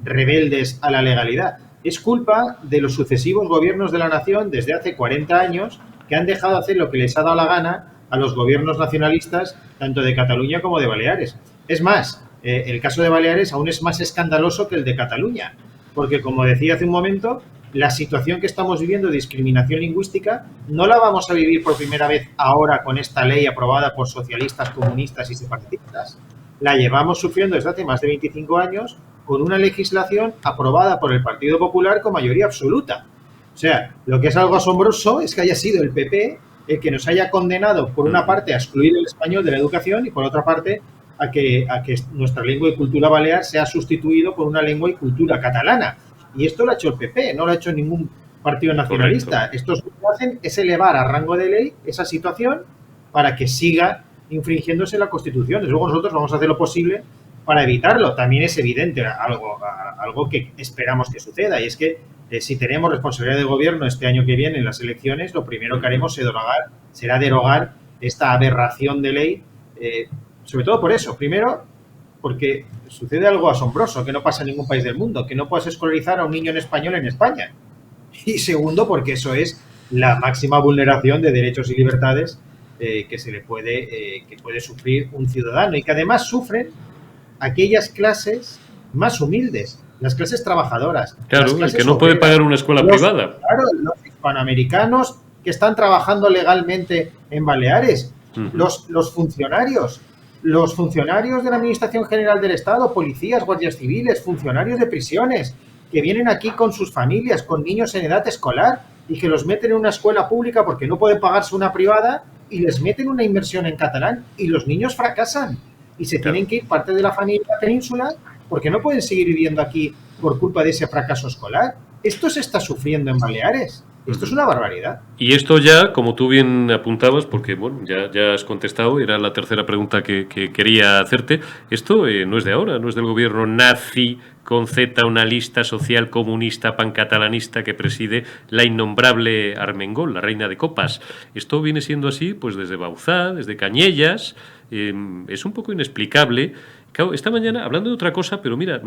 rebeldes a la legalidad, es culpa de los sucesivos gobiernos de la nación desde hace 40 años que han dejado hacer lo que les ha dado la gana a los gobiernos nacionalistas, tanto de Cataluña como de Baleares. Es más, el caso de Baleares aún es más escandaloso que el de Cataluña, porque, como decía hace un momento, la situación que estamos viviendo de discriminación lingüística no la vamos a vivir por primera vez ahora con esta ley aprobada por socialistas, comunistas y separatistas. La llevamos sufriendo desde hace más de 25 años con una legislación aprobada por el Partido Popular con mayoría absoluta. O sea, lo que es algo asombroso es que haya sido el PP el que nos haya condenado, por una parte, a excluir el español de la educación y, por otra parte, a que nuestra lengua y cultura balear sea sustituido por una lengua y cultura catalana. Y esto lo ha hecho el PP, no lo ha hecho ningún partido nacionalista. Correcto. Estos lo que hacen es elevar a rango de ley esa situación para que siga infringiéndose la Constitución. Desde luego nosotros vamos a hacer lo posible para evitarlo. También es evidente algo que esperamos que suceda, y es que si tenemos responsabilidad de gobierno este año que viene en las elecciones, lo primero que haremos será derogar esta aberración de ley, sobre todo por eso. Primero, porque sucede algo asombroso que no pasa en ningún país del mundo, que no puedas escolarizar a un niño en español en España. Y segundo, porque eso es la máxima vulneración de derechos y libertades que puede sufrir un ciudadano y que además sufren aquellas clases más humildes, las clases trabajadoras. Claro, el que no puede pagar una escuela privada. Claro, los hispanoamericanos que están trabajando legalmente en Baleares, los funcionarios de la Administración General del Estado, policías, guardias civiles, funcionarios de prisiones, que vienen aquí con sus familias, con niños en edad escolar y que los meten en una escuela pública porque no pueden pagarse una privada y les meten una inversión en catalán y los niños fracasan y se tienen que ir parte de la familia a la península porque no pueden seguir viviendo aquí por culpa de ese fracaso escolar. Esto se está sufriendo en Baleares. Esto es una barbaridad. Y esto ya, como tú bien apuntabas, porque bueno, ya has contestado, era la tercera pregunta que quería hacerte, esto no es de ahora, no es del gobierno nazi con Z, una lista social comunista pancatalanista que preside la innombrable Armengol, la reina de copas. Esto viene siendo así pues desde Bauzá, desde Cañellas, es un poco inexplicable. Claro, esta mañana, hablando de otra cosa, pero mira,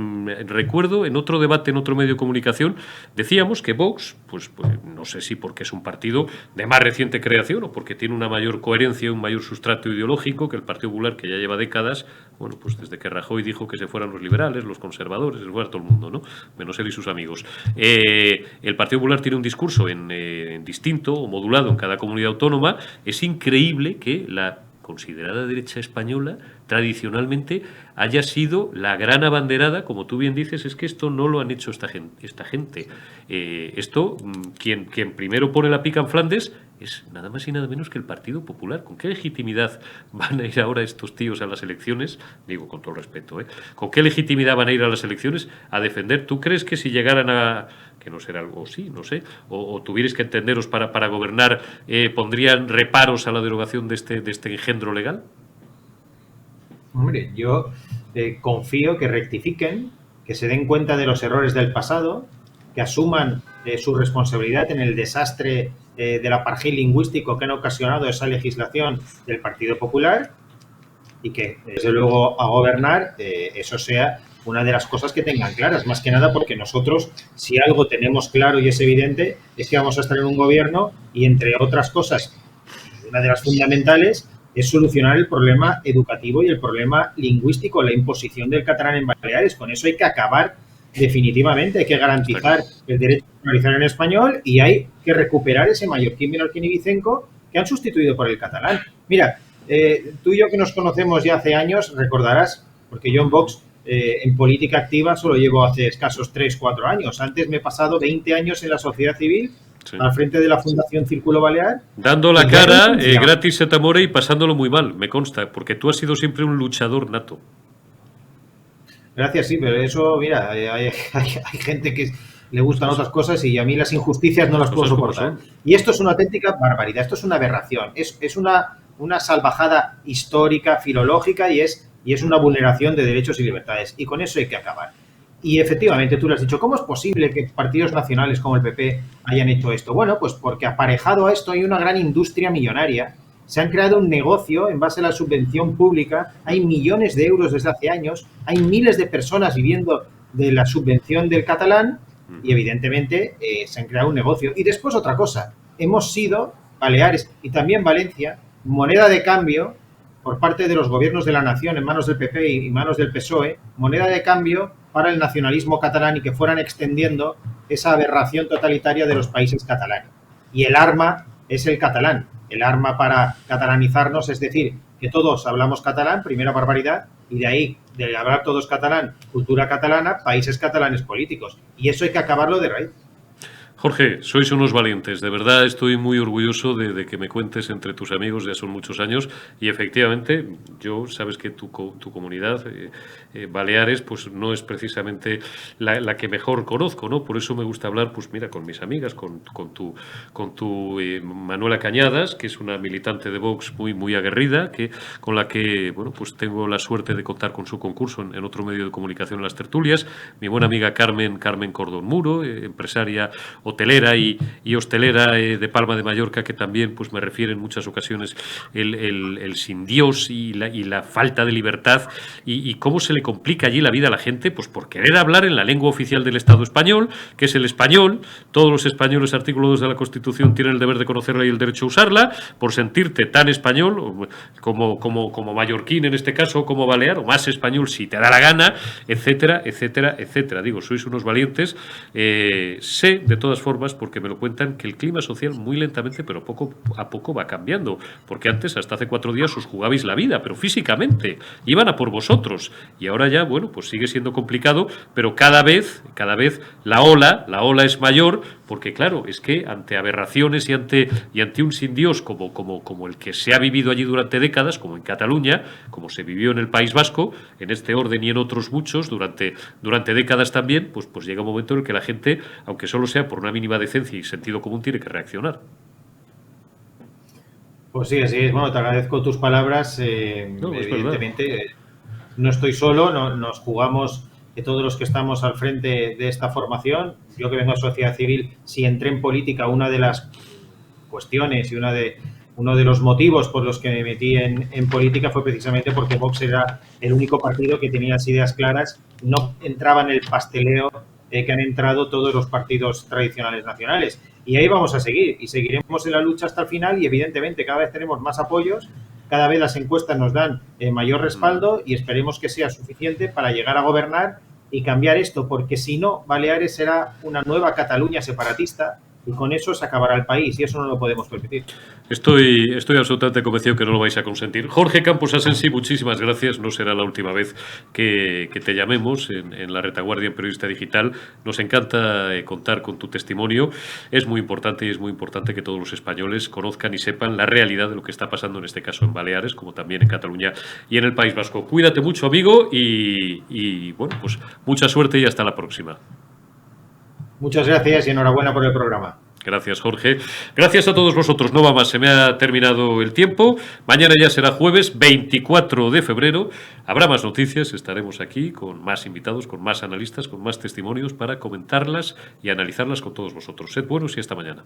recuerdo en otro debate, en otro medio de comunicación, decíamos que Vox, pues no sé si porque es un partido de más reciente creación o porque tiene una mayor coherencia y un mayor sustrato ideológico que el Partido Popular, que ya lleva décadas, bueno, pues desde que Rajoy dijo que se fueran los liberales, los conservadores, se fuera todo el mundo, ¿no? Menos él y sus amigos. El Partido Popular tiene un discurso en distinto o modulado en cada comunidad autónoma. Es increíble que la considerada derecha española tradicionalmente haya sido la gran abanderada, como tú bien dices, es que esto no lo han hecho esta gente. Esto, quien primero pone la pica en Flandes es nada más y nada menos que el Partido Popular. ¿Con qué legitimidad van a ir ahora estos tíos a las elecciones? Digo, con todo respeto, ¿eh? ¿Con qué legitimidad van a ir a las elecciones a defender? ¿Tú crees que si llegaran a... que no será algo así, no sé, o tuvierais que entenderos para gobernar, pondrían reparos a la derogación de este engendro legal? Hombre, yo confío que rectifiquen, que se den cuenta de los errores del pasado, que asuman su responsabilidad en el desastre del apartheid lingüístico que han ocasionado esa legislación del Partido Popular y que, desde luego, a gobernar eso sea una de las cosas que tengan claras, más que nada porque nosotros, si algo tenemos claro y es evidente, es que vamos a estar en un gobierno y, entre otras cosas, una de las fundamentales es solucionar el problema educativo y el problema lingüístico, la imposición del catalán en Baleares. Con eso hay que acabar definitivamente, hay que garantizar el derecho a analizar en español y hay que recuperar ese mallorquín, menorquín y vicenco que han sustituido por el catalán. Mira, tú y yo que nos conocemos ya hace años, recordarás, porque yo en Vox en política activa solo llevo hace escasos 3-4 años. Antes me he pasado 20 años en la sociedad civil, sí, al frente de la Fundación Círculo Balear. Dando la cara, gratis et amore y pasándolo muy mal, me consta, porque tú has sido siempre un luchador nato. Gracias, sí, pero eso, mira, hay gente que le gustan otras cosas y a mí las injusticias no las puedo soportar. Y esto es una auténtica barbaridad, esto es una aberración, es una salvajada histórica, filológica y es una vulneración de derechos y libertades. Y con eso hay que acabar. Y efectivamente, tú lo has dicho, ¿cómo es posible que partidos nacionales como el PP hayan hecho esto? Bueno, pues porque aparejado a esto hay una gran industria millonaria. Se han creado un negocio en base a la subvención pública, hay millones de euros desde hace años, hay miles de personas viviendo de la subvención del catalán y evidentemente se han creado un negocio. Y después otra cosa, hemos sido, Baleares y también Valencia, moneda de cambio por parte de los gobiernos de la nación en manos del PP y manos del PSOE, moneda de cambio para el nacionalismo catalán y que fueran extendiendo esa aberración totalitaria de los países catalanes. Y el arma es el catalán. El arma para catalanizarnos, es decir, que todos hablamos catalán, primera barbaridad, y de ahí, de hablar todos catalán, cultura catalana, países catalanes políticos. Y eso hay que acabarlo de raíz. Jorge, sois unos valientes. De verdad estoy muy orgulloso de que me cuentes entre tus amigos, ya son muchos años, y efectivamente, yo sabes que tu comunidad, Baleares, pues no es precisamente la que mejor conozco, ¿no? Por eso me gusta hablar, pues mira, con mis amigas, con tu Manuela Cañadas, que es una militante de Vox muy aguerrida, con la que, bueno, pues tengo la suerte de contar con su concurso en otro medio de comunicación, en Las Tertulias, mi buena amiga Carmen Cordón Muro, empresaria hotelera y hostelera de Palma de Mallorca, que también pues me refiere en muchas ocasiones el sin Dios y la falta de libertad y cómo se le complica allí la vida a la gente, pues por querer hablar en la lengua oficial del Estado español, que es el español. Todos los españoles, artículo 2 de la Constitución, tienen el deber de conocerla y el derecho a usarla, por sentirte tan español como mallorquín en este caso, como balear, o más español si te da la gana, etcétera, etcétera, etcétera. Digo, sois unos valientes. Sé, de todas formas, porque me lo cuentan, que el clima social muy lentamente, pero poco a poco va cambiando, porque antes, hasta hace 4 días, os jugabais la vida, pero físicamente, iban a por vosotros, y ahora ya, bueno, pues sigue siendo complicado, pero cada vez la ola es mayor, porque claro, es que ante aberraciones y ante un sin Dios como el que se ha vivido allí durante décadas, como en Cataluña, como se vivió en el País Vasco, en este orden y en otros muchos, durante décadas también, pues llega un momento en el que la gente, aunque solo sea por una mínima decencia y sentido común, tiene que reaccionar. Pues sí, así es. Bueno, te agradezco tus palabras. Evidentemente, no estoy solo, nos jugamos todos los que estamos al frente de esta formación. Yo que vengo de sociedad civil, si entré en política, una de las cuestiones y uno de los motivos por los que me metí en política fue precisamente porque Vox era el único partido que tenía las ideas claras, no entraba en el pasteleo que han entrado todos los partidos tradicionales nacionales. Y ahí vamos a seguir, y seguiremos en la lucha hasta el final, y evidentemente cada vez tenemos más apoyos, cada vez las encuestas nos dan mayor respaldo, y esperemos que sea suficiente para llegar a gobernar y cambiar esto, porque si no, Baleares será una nueva Cataluña separatista, y con eso se acabará el país, y eso no lo podemos permitir. Estoy absolutamente convencido que no lo vais a consentir. Jorge Campos Asensi, muchísimas gracias. No será la última vez que te llamemos en la retaguardia en Periodista Digital. Nos encanta contar con tu testimonio. Es muy importante, y es muy importante que todos los españoles conozcan y sepan la realidad de lo que está pasando, en este caso en Baleares, como también en Cataluña y en el País Vasco. Cuídate mucho, amigo, y bueno, pues mucha suerte y hasta la próxima. Muchas gracias y enhorabuena por el programa. Gracias, Jorge. Gracias a todos vosotros. No va más, se me ha terminado el tiempo. Mañana ya será jueves 24 de febrero. Habrá más noticias, estaremos aquí con más invitados, con más analistas, con más testimonios para comentarlas y analizarlas con todos vosotros. Sed buenos y hasta mañana.